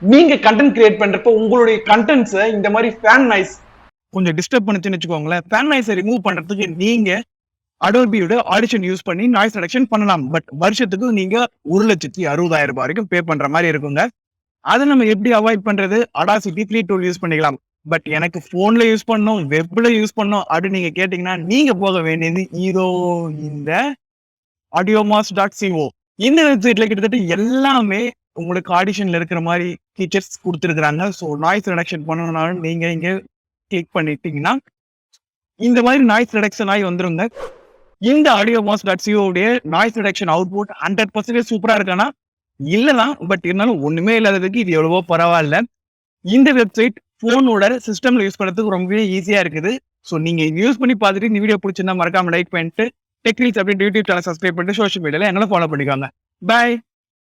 நீங்க content create பண்றப்ப உங்களுடைய கண்டென்ட்ஸை இந்த மாதிரி ஃபேன் நாய்ஸ் கொஞ்சம் டிஸ்டர்ப் பண்ணுச்சுன்னு வச்சுக்கோங்களேன். ஃபேன் நாய்ஸை ரிமூவ் பண்றதுக்கு நீங்க அடோபியோட ஆடிஷன் யூஸ் பண்ணி நாய்ஸ் ரிடக்ஷன் பண்ணலாம். பட் வருஷத்துக்கு நீங்க 1,60,60,000 ரூபாய் வரைக்கும் பே பண்ற மாதிரி இருக்குங்க. அதை நம்ம எப்படி அவாய்ட் பண்றது? அடாசிட்டி ஃப்ரீ டூல் யூஸ் பண்ணிக்கலாம். பட் எனக்கு போன்ல யூஸ் பண்ணணும், வெப்ல யூஸ் பண்ணணும் அப்படின்னு நீங்க கேட்டீங்கன்னா நீங்க போக வேண்டியது இந்த 𝕳𝕙𝕏𝕇 இந்த வெப்சைட்ல கிட்டத்தட்ட எல்லாமே உங்களுக்கு ஆடிஷன்ல இருக்கிற மாதிரி ஃபீச்சர்ஸ் கொடுத்துருக்காங்க. ஸோ நாய்ஸ் ரிடக்ஷன் பண்ணணும்னாலும் நீங்க இங்க கிளிக் பண்ணிட்டீங்கன்னா இந்த மாதிரி நாய்ஸ் ரிடக்ஷன் ஆகி வந்துருங்க. இந்த 𝕳𝕏𝕇 உடைய நாய்ஸ் ரிடக்ஷன் அவுட்புட் 100% சூப்பரா இருக்கானா? இல்லதான். பட் இருந்தாலும் ஒண்ணுமே இல்லாததுக்கு இது எவ்வளவோ பரவாயில்ல. இந்த வெப்சைட் போனோட சிஸ்டம்ல யூஸ் பண்றதுக்கு ரொம்பவே ஈஸியா இருக்குது. ஸோ நீங்க யூஸ் பண்ணி பார்த்துட்டு இந்த வீடியோ பிடிச்சிருந்தா மறக்காம லைக் பண்ணிட்டு டெக்னிக்ஸ் அப்படின்னு யூடியூப் சேனல் சப்ஸ்கிரைப் பண்ணிட்டு சோஷியல் மீடியால என்னால ஃபாலோ பண்ணிக்கோங்க. பாய்.